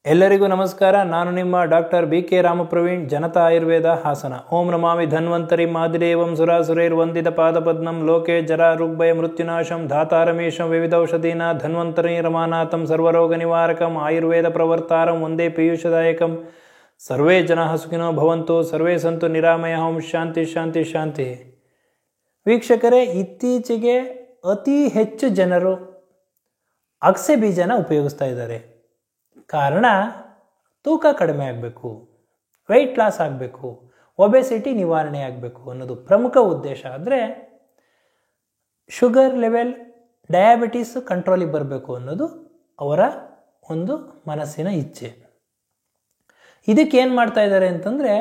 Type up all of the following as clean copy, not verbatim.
ಎಲ್ಲರಿಗೂ ನಮಸ್ಕಾರ. ನಾನು ನಿಮ್ಮ ಡಾಕ್ಟರ್ BK ರಾಮಪ್ರವೀಣ್, ಜನತಾ ಆಯುರ್ವೇದ ಹಾಸನ. ಓಂ ನಮಾಮಿ ಧನ್ವಂತರಿ ಮಾದಿದೇವಂ ಸುರಾಸುರೈರ್ವಂದಿತ ಪಾದಪದ್ಮಂ ಲೋಕೆ ಜರಾ ಋಗ್ಭಯ ಮೃತ್ಯುನಾಶಂ ಧಾತಾರಮೇಶಂ ವಿವಿಧೌಷಧೀನ ಧನ್ವಂತರಿ ರಮಾನಾಥಂ ಸರ್ವರೋಗ ನಿವಾರಕಂ ಆಯುರ್ವೇದ ಪ್ರವರ್ತಾರಂ ಒಂದೇ ಪೀಯೂಷದಾಯಕಂ. ಸರ್ವೇ ಜನಾಃ ಸುಖಿನೋ ಭವಂತು, ಸರ್ವೇ ಸಂತು ನಿರಾಮಯ. ಓಂ ಶಾಂತಿ ಶಾಂತಿ ಶಾಂತಿ. ವೀಕ್ಷಕರೇ, ಇತ್ತೀಚೆಗೆ ಅತಿ ಹೆಚ್ಚು ಜನರು ಅಗಸೆ ಬೀಜನ ಉಪಯೋಗಿಸ್ತಾ ಇದ್ದಾರೆ. ಕಾರಣ ತೂಕ ಕಡಿಮೆ ಆಗಬೇಕು, ವೆಯ್ಟ್ ಲಾಸ್ ಆಗಬೇಕು, ಒಬೆಸಿಟಿ ನಿವಾರಣೆ ಆಗಬೇಕು ಅನ್ನೋದು ಪ್ರಮುಖ ಉದ್ದೇಶ. ಆದರೆ ಶುಗರ್ ಲೆವೆಲ್, ಡಯಾಬಿಟೀಸ್ ಕಂಟ್ರೋಲಿಗೆ ಬರಬೇಕು ಅನ್ನೋದು ಅವರ ಒಂದು ಮನಸ್ಸಿನ ಇಚ್ಛೆ. ಇದಕ್ಕೆ ಏನು ಮಾಡ್ತಾ ಇದ್ದಾರೆ ಅಂತಂದರೆ,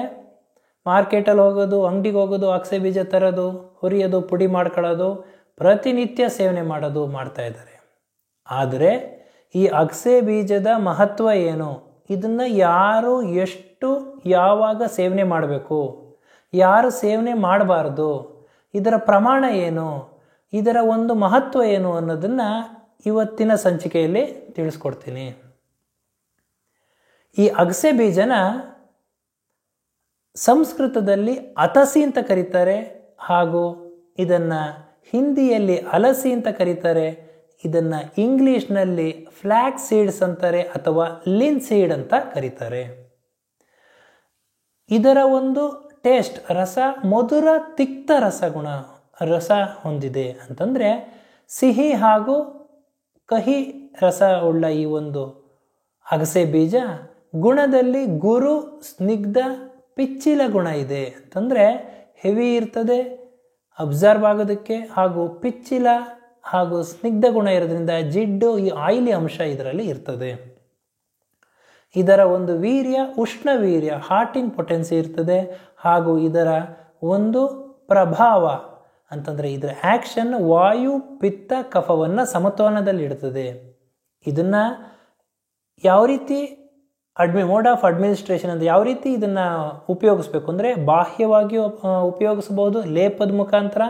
ಮಾರ್ಕೆಟಲ್ಲಿ ಹೋಗೋದು, ಅಂಗಡಿಗೆ ಹೋಗೋದು, ಅಗಸೆ ಬೀಜ ತರೋದು, ಹುರಿಯೋದು, ಪುಡಿ ಮಾಡ್ಕೊಳ್ಳೋದು, ಪ್ರತಿನಿತ್ಯ ಸೇವನೆ ಮಾಡೋದು ಮಾಡ್ತಾ ಇದ್ದಾರೆ. ಆದರೆ ಈ ಅಗಸೆ ಬೀಜದ ಮಹತ್ವ ಏನು, ಇದನ್ನು ಯಾರು ಎಷ್ಟು ಯಾವಾಗ ಸೇವನೆ ಮಾಡಬೇಕು, ಯಾರು ಸೇವನೆ ಮಾಡಬಾರ್ದು, ಇದರ ಪ್ರಮಾಣ ಏನು, ಇದರ ಒಂದು ಮಹತ್ವ ಏನು ಅನ್ನೋದನ್ನು ಇವತ್ತಿನ ಸಂಚಿಕೆಯಲ್ಲಿ ತಿಳಿಸ್ಕೊಡ್ತೀನಿ. ಈ ಅಗಸೆ ಬೀಜನ ಸಂಸ್ಕೃತದಲ್ಲಿ ಅತಸಿ ಅಂತ ಕರೀತಾರೆ, ಹಾಗೂ ಇದನ್ನು ಹಿಂದಿಯಲ್ಲಿ ಅಲಸಿ ಅಂತ ಕರೀತಾರೆ. ಇದನ್ನು ಇಂಗ್ಲೀಷ್ನಲ್ಲಿ ಫ್ಲ್ಯಾಕ್ ಸೀಡ್ಸ್ ಅಂತಾರೆ ಅಥವಾ ಲಿನ್ ಸೀಡ್ ಅಂತ ಕರೀತಾರೆ. ಇದರ ಒಂದು ಟೇಸ್ಟ್, ರಸ ಮಧುರ ತಿಕ್ತ ರಸ ಹೊಂದಿದೆ. ಅಂತಂದರೆ ಸಿಹಿ ಹಾಗೂ ಕಹಿ ರಸ ಉಳ್ಳ ಈ ಒಂದು ಅಗಸೆ ಬೀಜ ಗುಣದಲ್ಲಿ ಗುರು ಸ್ನಿಗ್ಧ ಪಿಚ್ಚಿಲ ಗುಣ ಇದೆ. ಅಂತಂದರೆ ಹೆವಿ ಇರ್ತದೆ ಅಬ್ಸರ್ವ್ ಆಗೋದಕ್ಕೆ, ಹಾಗೂ ಪಿಚ್ಚಿಲ ಹಾಗೂ ಸ್ನಿಗ್ಧ ಗುಣ ಇರೋದ್ರಿಂದ ಜಿಡ್ಡು, ಈ ಆಯಿಲಿ ಅಂಶ ಇದರಲ್ಲಿ ಇರ್ತದೆ. ಇದರ ಒಂದು ವೀರ್ಯ ಉಷ್ಣ ವೀರ್ಯ, ಹಾರ್ಟಿನ್ ಪೊಟೆನ್ಸಿ ಇರ್ತದೆ. ಹಾಗೂ ಇದರ ಒಂದು ಪ್ರಭಾವ ಅಂತಂದರೆ ಇದರ ಆ್ಯಕ್ಷನ್ ವಾಯು ಪಿತ್ತ ಕಫವನ್ನು ಸಮತೋಲನದಲ್ಲಿ ಇಡ್ತದೆ. ಇದನ್ನು ಯಾವ ರೀತಿ ಮೋಡ್ ಆಫ್ ಅಡ್ಮಿನಿಸ್ಟ್ರೇಷನ್ ಅಂತ ಯಾವ ರೀತಿ ಇದನ್ನು ಉಪಯೋಗಿಸ್ಬೇಕು ಅಂದರೆ, ಬಾಹ್ಯವಾಗಿ ಉಪಯೋಗಿಸ್ಬೋದು ಲೇಪದ ಮುಖಾಂತರ,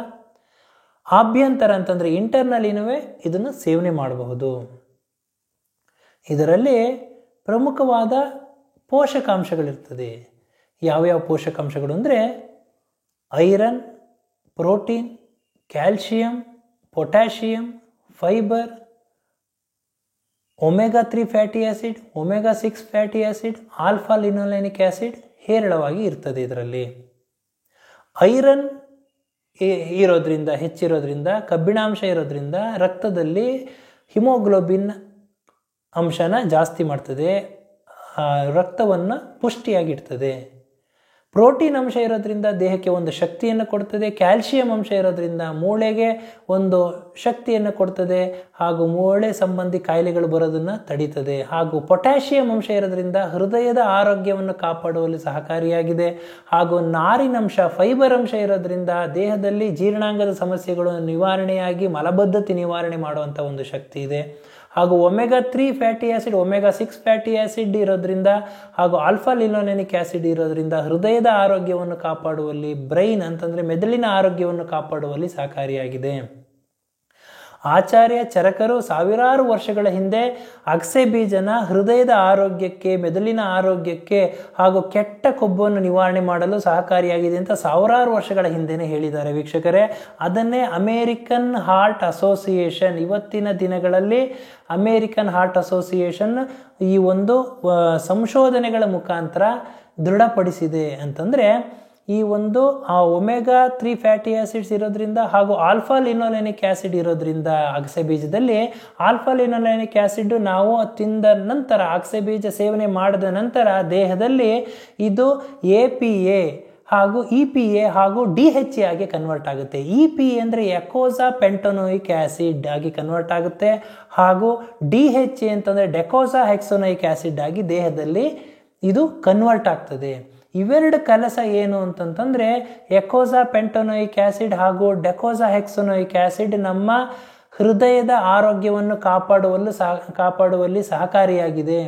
ಆಭ್ಯಂತರ ಅಂತಂದರೆ ಇಂಟರ್ನಲ್ಲಿನೂ ಇದನ್ನು ಸೇವನೆ ಮಾಡಬಹುದು. ಇದರಲ್ಲಿ ಪ್ರಮುಖವಾದ ಪೋಷಕಾಂಶಗಳಿರ್ತದೆ. ಯಾವ್ಯಾವ ಪೋಷಕಾಂಶಗಳು ಅಂದರೆ iron, protein, calcium, potassium, fibre, omega 3 fatty acid, omega 6 fatty acid, alpha linolenic acid ಹೇರಳವಾಗಿ ಇರ್ತದೆ. ಇದರಲ್ಲಿ ಐರನ್ ಇರೋದ್ರಿಂದ, ಹೆಚ್ಚಿರೋದ್ರಿಂದ, ಕಬ್ಬಿಣಾಂಶ ಇರೋದ್ರಿಂದ ರಕ್ತದಲ್ಲಿ ಹಿಮೋಗ್ಲೋಬಿನ್ ಅಂಶನ ಜಾಸ್ತಿ ಮಾಡ್ತದೆ, ರಕ್ತವನ್ನು ಪುಷ್ಟಿಯಾಗಿಡ್ತದೆ. ಪ್ರೋಟೀನ್ ಅಂಶ ಇರೋದ್ರಿಂದ ದೇಹಕ್ಕೆ ಒಂದು ಶಕ್ತಿಯನ್ನು ಕೊಡ್ತದೆ. ಕ್ಯಾಲ್ಶಿಯಂ ಅಂಶ ಇರೋದ್ರಿಂದ ಮೂಳೆಗೆ ಒಂದು ಶಕ್ತಿಯನ್ನು ಕೊಡ್ತದೆ, ಹಾಗೂ ಮೂಳೆ ಸಂಬಂಧಿ ಕಾಯಿಲೆಗಳು ಬರೋದನ್ನು ತಡೀತದೆ. ಹಾಗೂ ಪೊಟ್ಯಾಷಿಯಂ ಅಂಶ ಇರೋದ್ರಿಂದ ಹೃದಯದ ಆರೋಗ್ಯವನ್ನು ಕಾಪಾಡುವಲ್ಲಿ ಸಹಕಾರಿಯಾಗಿದೆ. ಹಾಗೂ ನಾರಿನಂಶ, ಫೈಬರ್ ಅಂಶ ಇರೋದ್ರಿಂದ ದೇಹದಲ್ಲಿ ಜೀರ್ಣಾಂಗದ ಸಮಸ್ಯೆಗಳು ನಿವಾರಣೆಯಾಗಿ ಮಲಬದ್ಧತೆ ನಿವಾರಣೆ ಮಾಡುವಂಥ ಒಂದು ಶಕ್ತಿ ಇದೆ. ಹಾಗೂ omega 3 fatty acid, omega 6 fatty acid ಇರೋದ್ರಿಂದ, ಹಾಗೂ ಆಲ್ಫಾ ಲಿನೋಲೆನಿಕ್ ಆ್ಯಸಿಡ್ ಇರೋದ್ರಿಂದ ಹೃದಯದ ಆರೋಗ್ಯವನ್ನು ಕಾಪಾಡುವಲ್ಲಿ, ಬ್ರೈನ್ ಅಂತಂದರೆ ಮೆದುಳಿನ ಆರೋಗ್ಯವನ್ನು ಕಾಪಾಡುವಲ್ಲಿ ಸಹಕಾರಿಯಾಗಿದೆ. ಆಚಾರ್ಯ ಚರಕರು ಸಾವಿರಾರು ವರ್ಷಗಳ ಹಿಂದೆ ಅಗಸೆ ಬೀಜನ ಹೃದಯದ ಆರೋಗ್ಯಕ್ಕೆ, ಮೆದುಳಿನ ಆರೋಗ್ಯಕ್ಕೆ ಹಾಗೂ ಕೆಟ್ಟ ಕೊಬ್ಬನ್ನು ನಿವಾರಣೆ ಮಾಡಲು ಸಹಕಾರಿಯಾಗಿದೆ ಅಂತ ಸಾವಿರಾರು ವರ್ಷಗಳ ಹಿಂದೆನೇ ಹೇಳಿದ್ದಾರೆ. ವೀಕ್ಷಕರೇ, ಅದನ್ನೇ ಅಮೇರಿಕನ್ ಹಾರ್ಟ್ ಅಸೋಸಿಯೇಷನ್, ಇವತ್ತಿನ ದಿನಗಳಲ್ಲಿ ಅಮೇರಿಕನ್ ಹಾರ್ಟ್ ಅಸೋಸಿಯೇಷನ್ ಈ ಒಂದು ಸಂಶೋಧನೆಗಳ ಮುಖಾಂತರ ದೃಢಪಡಿಸಿದೆ. ಅಂತಂದರೆ ಈ ಒಂದು ಒಮೆಗಾ 3 ಫ್ಯಾಟಿ ಆ್ಯಸಿಡ್ಸ್ ಇರೋದ್ರಿಂದ ಹಾಗೂ ಆಲ್ಫಾ ಲಿನೋಲೆನಿಕ್ ಆ್ಯಸಿಡ್ ಇರೋದ್ರಿಂದ ಅಗಸೆ ಬೀಜದಲ್ಲಿ ಆಲ್ಫಾ ಲಿನೋಲೆನಿಕ್ ಆ್ಯಸಿಡ್ ನಾವು ತಿಂದ ನಂತರ, ಅಗಸೆ ಬೀಜ ಸೇವನೆ ಮಾಡಿದ ನಂತರ ದೇಹದಲ್ಲಿ ಇದು APA ಹಾಗೂ EPA ಹಾಗೂ DHA ಆಗಿ ಕನ್ವರ್ಟ್ ಆಗುತ್ತೆ. EPA ಅಂದರೆ ಎಕೋಸಾ ಪೆಂಟೋನೋಯಿಕ್ ಆ್ಯಸಿಡ್ ಆಗಿ ಕನ್ವರ್ಟ್ ಆಗುತ್ತೆ, ಹಾಗೂ DHA ಅಂತಂದರೆ ಡೆಕೋಸಾ ಹೆಕ್ಸೋನೋಯಿಕ್ ಆ್ಯಸಿಡ್ ಆಗಿ ದೇಹದಲ್ಲಿ ಇದು ಕನ್ವರ್ಟ್ ಆಗ್ತದೆ. ಇವೆರಡು ಕೆಲಸ ಏನು ಅಂತಂತಂದರೆ, ಎಕೋಸಾ ಪೆಂಟೋನೋಯಿಕ್ ಆ್ಯಸಿಡ್ ಹಾಗೂ ಡೆಕೋಸಾ ಹೆಕ್ಸೋನೋಯಿಕ್ ಆ್ಯಸಿಡ್ ನಮ್ಮ ಹೃದಯದ ಆರೋಗ್ಯವನ್ನು ಕಾಪಾಡುವಲ್ಲಿ ಸಹಕಾರಿಯಾಗಿದೆ.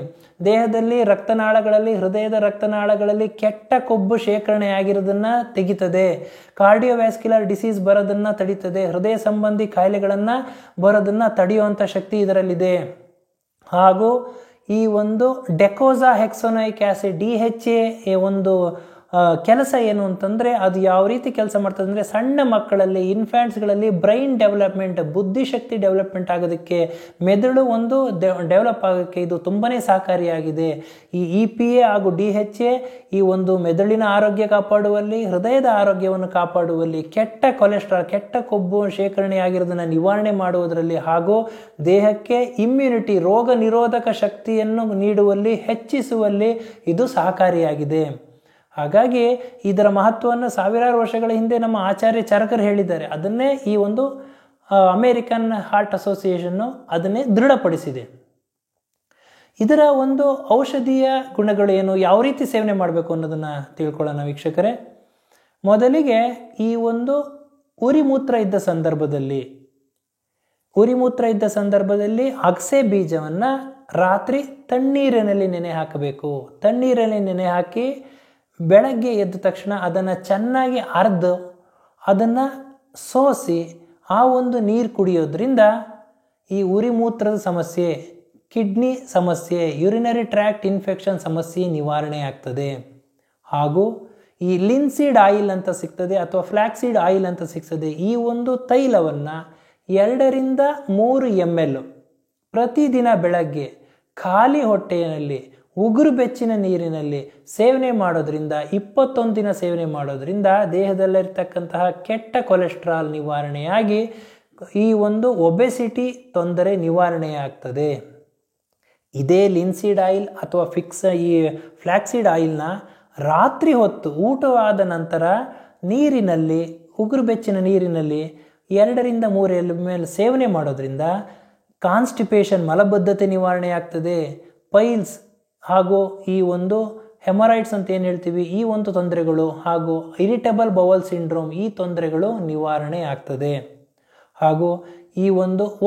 ದೇಹದಲ್ಲಿ ರಕ್ತನಾಳಗಳಲ್ಲಿ, ಹೃದಯದ ರಕ್ತನಾಳಗಳಲ್ಲಿ ಕೆಟ್ಟ ಕೊಬ್ಬು ಶೇಖರಣೆಯಾಗಿರೋದನ್ನು ತೆಗಿತದೆ. ಕಾರ್ಡಿಯೋವ್ಯಾಸ್ಕ್ಯುಲರ್ ಡಿಸೀಸ್ ಬರೋದನ್ನು ತಡೀತದೆ. ಹೃದಯ ಸಂಬಂಧಿ ಕಾಯಿಲೆಗಳನ್ನು ಬರೋದನ್ನು ತಡೆಯುವಂಥ ಶಕ್ತಿ ಇದರಲ್ಲಿದೆ. ಹಾಗೂ ಈ ಒಂದು ಡೆಕೋಸಾ ಹೆಕ್ಸೋನೈಕ್ ಆ್ಯಸಿಡ್ DHA ಒಂದು ಕೆಲಸ ಏನು ಅಂತಂದರೆ ಅದು ಯಾವ ರೀತಿ ಕೆಲಸ ಮಾಡ್ತದೆ ಅಂದರೆ ಸಣ್ಣ ಮಕ್ಕಳಲ್ಲಿ ಇನ್ಫ್ಯಾಂಟ್ಸ್ಗಳಲ್ಲಿ ಬ್ರೈನ್ ಡೆವಲಪ್ಮೆಂಟ್ ಬುದ್ಧಿಶಕ್ತಿ ಡೆವಲಪ್ಮೆಂಟ್ ಆಗೋದಕ್ಕೆ ಮೆದುಳು ಒಂದು ಡೆವಲಪ್ ಆಗೋಕ್ಕೆ ಇದು ತುಂಬಾ ಸಹಕಾರಿಯಾಗಿದೆ. ಈ EPA ಹಾಗೂ DHA ಈ ಒಂದು ಮೆದುಳಿನ ಆರೋಗ್ಯ ಕಾಪಾಡುವಲ್ಲಿ, ಹೃದಯದ ಆರೋಗ್ಯವನ್ನು ಕಾಪಾಡುವಲ್ಲಿ, ಕೆಟ್ಟ ಕೊಲೆಸ್ಟ್ರಾಲ್ ಕೆಟ್ಟ ಕೊಬ್ಬು ಶೇಖರಣೆಯಾಗಿರೋದನ್ನು ನಿವಾರಣೆ ಮಾಡುವುದರಲ್ಲಿ ಹಾಗೂ ದೇಹಕ್ಕೆ ಇಮ್ಯುನಿಟಿ ರೋಗ ನಿರೋಧಕ ಶಕ್ತಿಯನ್ನು ನೀಡುವಲ್ಲಿ ಹೆಚ್ಚಿಸುವಲ್ಲಿ ಇದು ಸಹಕಾರಿಯಾಗಿದೆ. ಹಾಗಾಗಿ ಇದರ ಮಹತ್ವವನ್ನು ಸಾವಿರಾರು ವರ್ಷಗಳ ಹಿಂದೆ ನಮ್ಮ ಆಚಾರ್ಯ ಚರಕರು ಹೇಳಿದ್ದಾರೆ. ಅದನ್ನೇ ಈ ಒಂದು ಅಮೇರಿಕನ್ ಹಾರ್ಟ್ ಅಸೋಸಿಯೇಷನ್ನು ಅದನ್ನೇ ದೃಢಪಡಿಸಿದೆ. ಇದರ ಒಂದು ಔಷಧೀಯ ಗುಣಗಳು ಏನು, ಯಾವ ರೀತಿ ಸೇವನೆ ಮಾಡಬೇಕು ಅನ್ನೋದನ್ನು ತಿಳ್ಕೊಳ್ಳೋಣ ವೀಕ್ಷಕರೇ. ಮೊದಲಿಗೆ ಈ ಒಂದು ಉರಿಮೂತ್ರ ಇದ್ದ ಸಂದರ್ಭದಲ್ಲಿ ಅಗಸೆ ಬೀಜವನ್ನು ರಾತ್ರಿ ತಣ್ಣೀರಿನಲ್ಲಿ ನೆನೆ ಹಾಕಬೇಕು. ತಣ್ಣೀರಲ್ಲಿ ನೆನೆ ಹಾಕಿ ಬೆಳಗ್ಗೆ ಎದ್ದ ತಕ್ಷಣ ಅದನ್ನು ಚೆನ್ನಾಗಿ ಅರ್ದು ಅದನ್ನು ಸೋಸಿ ಆ ಒಂದು ನೀರು ಕುಡಿಯೋದ್ರಿಂದ ಈ ಉರಿಮೂತ್ರದ ಸಮಸ್ಯೆ, ಕಿಡ್ನಿ ಸಮಸ್ಯೆ, ಯೂರಿನರಿ ಟ್ರ್ಯಾಕ್ಟ್ ಇನ್ಫೆಕ್ಷನ್ ಸಮಸ್ಯೆ ನಿವಾರಣೆ ಆಗ್ತದೆ. ಹಾಗೂ ಈ ಲಿನ್ಸೀಡ್ ಆಯಿಲ್ ಅಂತ ಸಿಗ್ತದೆ ಅಥವಾ ಫ್ಲ್ಯಾಕ್ಸೀಡ್ ಆಯಿಲ್ ಅಂತ ಸಿಗ್ತದೆ. ಈ ಒಂದು ತೈಲವನ್ನು 2 ರಿಂದ 3 ml ಪ್ರತಿದಿನ ಬೆಳಗ್ಗೆ ಖಾಲಿ ಹೊಟ್ಟೆಯಲ್ಲಿ ಉಗುರು ಬೆಚ್ಚಿನ ನೀರಿನಲ್ಲಿ ಸೇವನೆ ಮಾಡೋದ್ರಿಂದ 21 ದಿನ ಸೇವನೆ ಮಾಡೋದ್ರಿಂದ ದೇಹದಲ್ಲಿರ್ತಕ್ಕಂತಹ ಕೆಟ್ಟ ಕೊಲೆಸ್ಟ್ರಾಲ್ ನಿವಾರಣೆಯಾಗಿ ಈ ಒಂದು ಒಬೆಸಿಟಿ ತೊಂದರೆ ನಿವಾರಣೆಯಾಗ್ತದೆ. ಇದೇ ಲಿನ್ಸೀಡ್ ಆಯಿಲ್ ಅಥವಾ ಈ ಫ್ಲ್ಯಾಕ್ಸೀಡ್ ಆಯಿಲ್ನ ರಾತ್ರಿ ಹೊತ್ತು ಊಟವಾದ ನಂತರ ನೀರಿನಲ್ಲಿ ಉಗುರು ಬೆಚ್ಚಿನ ನೀರಿನಲ್ಲಿ 2 ರಿಂದ 3 ml ಸೇವನೆ ಮಾಡೋದ್ರಿಂದ ಕಾನ್ಸ್ಟಿಪೇಷನ್ ಮಲಬದ್ಧತೆ ನಿವಾರಣೆ ಆಗ್ತದೆ. ಪೈಲ್ಸ್ ಹಾಗೂ ಈ ಒಂದು ಹೆಮರೈಡ್ಸ್ ಅಂತ ಏನು ಹೇಳ್ತೀವಿ ಈ ಒಂದು ತೊಂದರೆಗಳು ಹಾಗೂ ಇರಿಟೇಬಲ್ ಬೌಲ್ ಸಿಂಡ್ರೋಮ್ ಈ ತೊಂದರೆಗಳು ನಿವಾರಣೆ ಆಗ್ತದೆ. ಹಾಗೂ ಈ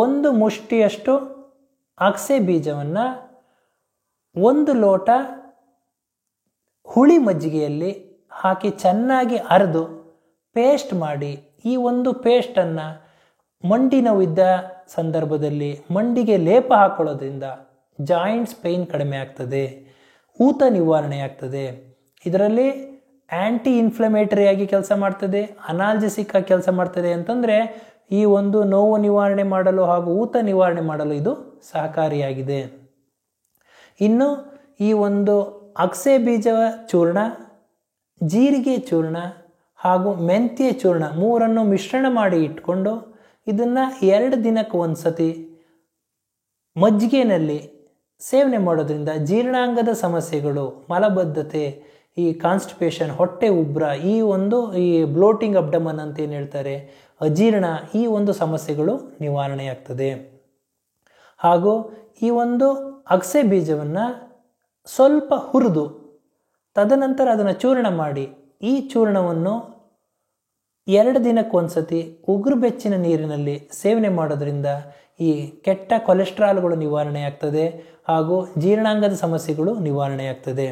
ಒಂದು ಮುಷ್ಟಿಯಷ್ಟು ಅಗಸೆ ಬೀಜವನ್ನು 1 ಲೋಟ ಹುಳಿ ಮಜ್ಜಿಗೆಯಲ್ಲಿ ಹಾಕಿ ಚೆನ್ನಾಗಿ ಅರೆದು ಪೇಸ್ಟ್ ಮಾಡಿ ಈ ಒಂದು ಪೇಸ್ಟನ್ನು ಮಂಡಿ ನೋವಿದ್ದ ಸಂದರ್ಭದಲ್ಲಿ ಮಂಡಿಗೆ ಲೇಪ ಹಾಕೊಳ್ಳೋದ್ರಿಂದ ಜಾಯಿಂಟ್ಸ್ ಪೇಯ್ನ್ ಕಡಿಮೆ ಆಗ್ತದೆ, ಊತ ನಿವಾರಣೆ ಆಗ್ತದೆ. ಇದರಲ್ಲಿ ಆ್ಯಂಟಿ ಇನ್ಫ್ಲಮೇಟರಿ ಆಗಿ ಕೆಲಸ ಮಾಡ್ತದೆ, ಅನಾಲ್ಜೆಸಿಕ್ ಆಗಿ ಕೆಲಸ ಮಾಡ್ತದೆ. ಅಂತಂದರೆ ಈ ಒಂದು ನೋವು ನಿವಾರಣೆ ಮಾಡಲು ಹಾಗೂ ಊತ ನಿವಾರಣೆ ಮಾಡಲು ಇದು ಸಹಕಾರಿಯಾಗಿದೆ. ಇನ್ನು ಈ ಒಂದು ಅಗಸೆ ಬೀಜ ಚೂರ್ಣ, ಜೀರಿಗೆ ಚೂರ್ಣ ಹಾಗೂ ಮೆಂತ್ಯ ಚೂರ್ಣ 3 ಮಿಶ್ರಣ ಮಾಡಿ ಇಟ್ಕೊಂಡು ಇದನ್ನು 2 ದಿನಕ್ಕೆ ಒಂದು ಸತಿ ಮಜ್ಜಿಗೆಯಲ್ಲಿ ಸೇವನೆ ಮಾಡೋದ್ರಿಂದ ಜೀರ್ಣಾಂಗದ ಸಮಸ್ಯೆಗಳು, ಮಲಬದ್ಧತೆ, ಈ ಕಾನ್ಸ್ಟಿಪೇಷನ್, ಹೊಟ್ಟೆ ಉಬ್ರ, ಈ ಬ್ಲೋಟಿಂಗ್ ಅಬ್ಡಮನ್ ಅಂತ ಏನು ಹೇಳ್ತಾರೆ, ಅಜೀರ್ಣ, ಈ ಒಂದು ಸಮಸ್ಯೆಗಳು ನಿವಾರಣೆಯಾಗ್ತದೆ. ಹಾಗೂ ಈ ಒಂದು ಅಗಸೆ ಬೀಜವನ್ನು ಸ್ವಲ್ಪ ಹುರಿದು ತದನಂತರ ಅದನ್ನು ಚೂರ್ಣ ಮಾಡಿ ಈ ಚೂರ್ಣವನ್ನು 2 ದಿನಕ್ಕೆ ಒಂದು ಸತಿ ಉಗುರು ಬೆಚ್ಚಿನ ನೀರಿನಲ್ಲಿ ಸೇವನೆ ಮಾಡೋದ್ರಿಂದ ಈ ಕೆಟ್ಟ ಕೊಲೆಸ್ಟ್ರಾಲ್ಗಳು ನಿವಾರಣೆ ಆಗ್ತದೆ ಹಾಗೂ ಜೀರ್ಣಾಂಗದ ಸಮಸ್ಯೆಗಳು ನಿವಾರಣೆ ಆಗ್ತದೆ.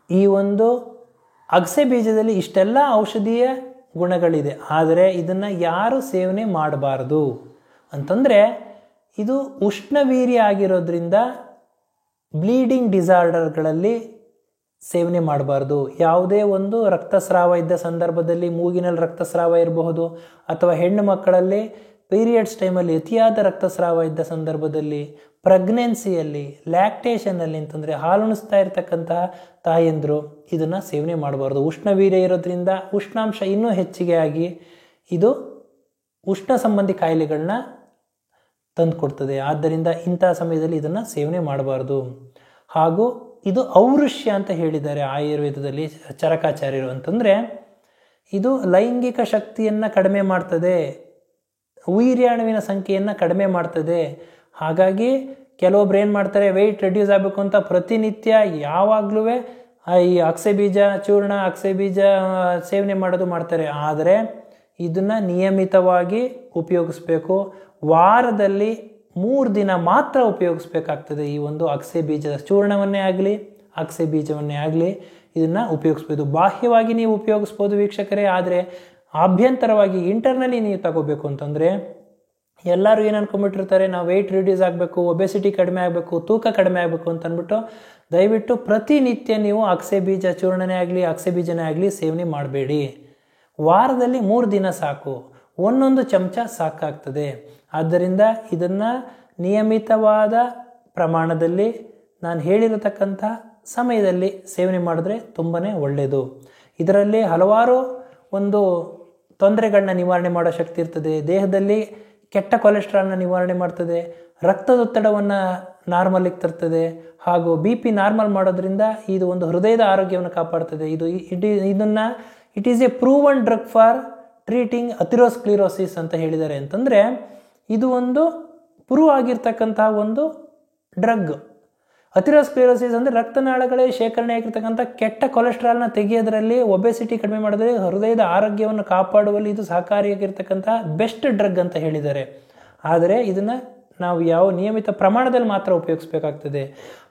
ಈ ಒಂದು ಅಗಸೆ ಬೀಜದಲ್ಲಿ ಇಷ್ಟೆಲ್ಲ ಔಷಧೀಯ ಗುಣಗಳಿದೆ. ಆದರೆ ಇದನ್ನು ಯಾರು ಸೇವನೆ ಮಾಡಬಾರ್ದು ಅಂತಂದರೆ ಇದು ಉಷ್ಣವೀರ್ಯ ಆಗಿರೋದ್ರಿಂದ ಬ್ಲೀಡಿಂಗ್ ಡಿಸಾರ್ಡರ್ಗಳಲ್ಲಿ ಸೇವನೆ ಮಾಡಬಾರ್ದು. ಯಾವುದೇ ಒಂದು ರಕ್ತಸ್ರಾವ ಇದ್ದ ಸಂದರ್ಭದಲ್ಲಿ ಮೂಗಿನಲ್ಲಿ ರಕ್ತಸ್ರಾವ ಇರಬಹುದು ಅಥವಾ ಹೆಣ್ಣು ಮಕ್ಕಳಲ್ಲಿ ಪೀರಿಯಡ್ಸ್ ಟೈಮಲ್ಲಿ ಅತಿಯಾದ ರಕ್ತಸ್ರಾವ ಇದ್ದ ಸಂದರ್ಭದಲ್ಲಿ, ಪ್ರೆಗ್ನೆನ್ಸಿಯಲ್ಲಿ, ಲ್ಯಾಕ್ಟೇಷನಲ್ಲಿ ಅಂತಂದರೆ ಹಾಲುಣಿಸ್ತಾ ಇರತಕ್ಕಂತಹ ತಾಯಂದರು ಇದನ್ನು ಸೇವನೆ ಮಾಡಬಾರ್ದು. ಉಷ್ಣವೀರ್ಯ ಇರೋದ್ರಿಂದ ಉಷ್ಣಾಂಶ ಇನ್ನೂ ಹೆಚ್ಚಿಗೆ ಆಗಿ ಇದು ಉಷ್ಣ ಸಂಬಂಧಿ ಕಾಯಿಲೆಗಳನ್ನ ತಂದುಕೊಡ್ತದೆ. ಆದ್ದರಿಂದ ಇಂಥ ಸಮಯದಲ್ಲಿ ಇದನ್ನು ಸೇವನೆ ಮಾಡಬಾರ್ದು. ಹಾಗೂ ಇದು ಔರುಷ್ಯ ಅಂತ ಹೇಳಿದ್ದಾರೆ ಆಯುರ್ವೇದದಲ್ಲಿ ಚರಕಾಚಾರ್ಯರು. ಅಂತಂದರೆ ಇದು ಲೈಂಗಿಕ ಶಕ್ತಿಯನ್ನು ಕಡಿಮೆ ಮಾಡ್ತದೆ, ವೀರ್ಯಾಣುವಿನ ಸಂಖ್ಯೆಯನ್ನು ಕಡಿಮೆ ಮಾಡ್ತದೆ. ಹಾಗಾಗಿ ಕೆಲವೊಬ್ರು ಏನು ಮಾಡ್ತಾರೆ, ವೆಯ್ಟ್ ರೆಡ್ಯೂಸ್ ಆಗಬೇಕು ಅಂತ ಪ್ರತಿನಿತ್ಯ ಯಾವಾಗಲೂ ಈ ಅಗಸೆ ಬೀಜ ಚೂರ್ಣ, ಅಗಸೆ ಬೀಜ ಸೇವನೆ ಮಾಡೋದು ಮಾಡ್ತಾರೆ. ಆದರೆ ಇದನ್ನು ನಿಯಮಿತವಾಗಿ ಉಪಯೋಗಿಸ್ಬೇಕು. ವಾರದಲ್ಲಿ 3 ದಿನ ಮಾತ್ರ ಉಪಯೋಗಿಸ್ಬೇಕಾಗ್ತದೆ. ಈ ಒಂದು ಅಗಸೆ ಬೀಜದ ಚೂರ್ಣವನ್ನೇ ಆಗಲಿ ಅಗಸೆ ಬೀಜವನ್ನೇ ಆಗಲಿ ಇದನ್ನು ಉಪಯೋಗಿಸ್ಬೋದು. ಬಾಹ್ಯವಾಗಿ ನೀವು ಉಪಯೋಗಿಸ್ಬೋದು ವೀಕ್ಷಕರೇ. ಆದರೆ ಆಭ್ಯಂತರವಾಗಿ ಇಂಟರ್ನಲಿ ನೀವು ತಗೋಬೇಕು ಅಂತಂದರೆ ಎಲ್ಲರೂ ಏನು ಅನ್ಕೊಂಡ್ಬಿಟ್ಟಿರ್ತಾರೆ, ನಾವು ವೆಯ್ಟ್ ರಿಡ್ಯೂಸ್ ಆಗಬೇಕು, ಒಬೆಸಿಟಿ ಕಡಿಮೆ ಆಗಬೇಕು, ತೂಕ ಕಡಿಮೆ ಆಗಬೇಕು ಅಂತ ಅಂದ್ಬಿಟ್ಟು ದಯವಿಟ್ಟು ಪ್ರತಿನಿತ್ಯ ನೀವು ಅಗಸೆ ಬೀಜ ಚೂರ್ಣನೇ ಆಗಲಿ ಅಗಸೆ ಬೀಜನೇ ಆಗಲಿ ಸೇವನೆ ಮಾಡಬೇಡಿ. ವಾರದಲ್ಲಿ 3 ದಿನ ಸಾಕು, 1 ಚಮಚ ಸಾಕಾಗ್ತದೆ. ಆದ್ದರಿಂದ ಇದನ್ನು ನಿಯಮಿತವಾದ ಪ್ರಮಾಣದಲ್ಲಿ ನಾನು ಹೇಳಿರತಕ್ಕಂಥ ಸಮಯದಲ್ಲಿ ಸೇವನೆ ಮಾಡಿದ್ರೆ ತುಂಬಾ ಒಳ್ಳೆಯದು. ಇದರಲ್ಲಿ ಹಲವಾರು ಒಂದು ತೊಂದರೆಗಳನ್ನ ನಿವಾರಣೆ ಮಾಡೋ ಶಕ್ತಿ ಇರ್ತದೆ. ದೇಹದಲ್ಲಿ ಕೆಟ್ಟ ಕೊಲೆಸ್ಟ್ರಾಲ್ನ ನಿವಾರಣೆ ಮಾಡ್ತದೆ, ರಕ್ತದೊತ್ತಡವನ್ನು ನಾರ್ಮಲಿಗೆ ತರ್ತದೆ, ಹಾಗೂ BP ನಾರ್ಮಲ್ ಮಾಡೋದ್ರಿಂದ ಇದು ಒಂದು ಹೃದಯದ ಆರೋಗ್ಯವನ್ನು ಕಾಪಾಡ್ತದೆ. It is a proven drug for treating atherosclerosis ಅಂತ ಹೇಳಿದ್ದಾರೆ. ಅಂತಂದರೆ ಇದು ಒಂದು ಪ್ರೂವ್ ಆಗಿರ್ತಕ್ಕಂಥ ಒಂದು ಡ್ರಗ್. ಅಥಿರೋಸ್ಕ್ಲಿರೋಸಿಸ್ ಅಂದರೆ ರಕ್ತನಾಳಗಳೇ ಶೇಖರಣೆ ಆಗಿರ್ತಕ್ಕಂಥ ಕೆಟ್ಟ ಕೊಲೆಸ್ಟ್ರಾಲ್ನ ತೆಗೆಯೋದ್ರಲ್ಲಿ, ಒಬೆಸಿಟಿ ಕಡಿಮೆ ಮಾಡೋದ್ರಲ್ಲಿ, ಹೃದಯದ ಆರೋಗ್ಯವನ್ನು ಕಾಪಾಡುವಲ್ಲಿ ಇದು ಸಹಕಾರಿಯಾಗಿರ್ತಕ್ಕಂಥ ಬೆಸ್ಟ್ ಡ್ರಗ್ ಅಂತ ಹೇಳಿದ್ದಾರೆ. ಆದರೆ ಇದನ್ನು ನಾವು ಯಾವ ನಿಯಮಿತ ಪ್ರಮಾಣದಲ್ಲಿ ಮಾತ್ರ ಉಪಯೋಗಿಸಬೇಕಾಗ್ತದೆ.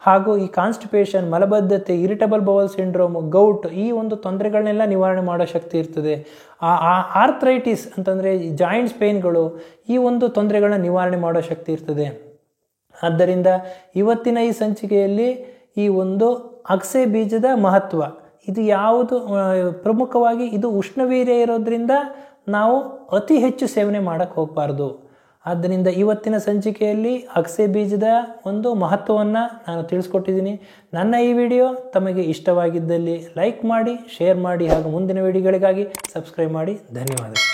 ಹಾಗೂ ಈ ಕಾನ್ಸ್ಟಿಪೇಷನ್, ಮಲಬದ್ಧತೆ, ಇರಿಟಬಲ್ ಬೌಲ್ ಸಿಂಡ್ರೋಮ್, ಗೌಟ್, ಈ ಒಂದು ತೊಂದರೆಗಳನ್ನೆಲ್ಲ ನಿವಾರಣೆ ಮಾಡೋ ಶಕ್ತಿ ಇರ್ತದೆ. ಆರ್ಥ್ರೈಟಿಸ್ ಅಂತಂದರೆ ಜಾಯಿಂಟ್ಸ್ ಪೇನ್ಗಳು, ಈ ಒಂದು ತೊಂದರೆಗಳನ್ನ ನಿವಾರಣೆ ಮಾಡೋ ಶಕ್ತಿ ಇರ್ತದೆ. ಆದ್ದರಿಂದ ಇವತ್ತಿನ ಈ ಸಂಚಿಕೆಯಲ್ಲಿ ಈ ಒಂದು ಅಗಸೆ ಬೀಜದ ಮಹತ್ವ, ಇದು ಯಾವುದು ಪ್ರಮುಖವಾಗಿ ಇದು ಉಷ್ಣವೀರ್ಯ ಇರೋದ್ರಿಂದ ನಾವು ಅತಿ ಹೆಚ್ಚು ಸೇವನೆ ಮಾಡೋಕ್ಕೆ ಹೋಗಬಾರ್ದು. ಆದ್ದರಿಂದ ಇವತ್ತಿನ ಸಂಚಿಕೆಯಲ್ಲಿ ಅಗಸೆ ಬೀಜದ ಒಂದು ಮಹತ್ವವನ್ನು ನಾನು ತಿಳಿಸ್ಕೊಟ್ಟಿದ್ದೀನಿ. ನನ್ನ ಈ ವಿಡಿಯೋ ತಮಗೆ ಇಷ್ಟವಾಗಿದ್ದಲ್ಲಿ ಲೈಕ್ ಮಾಡಿ, ಶೇರ್ ಮಾಡಿ, ಹಾಗೂ ಮುಂದಿನ ವಿಡಿಯೋಗಳಿಗಾಗಿ ಸಬ್ಸ್ಕ್ರೈಬ್ ಮಾಡಿ. ಧನ್ಯವಾದ.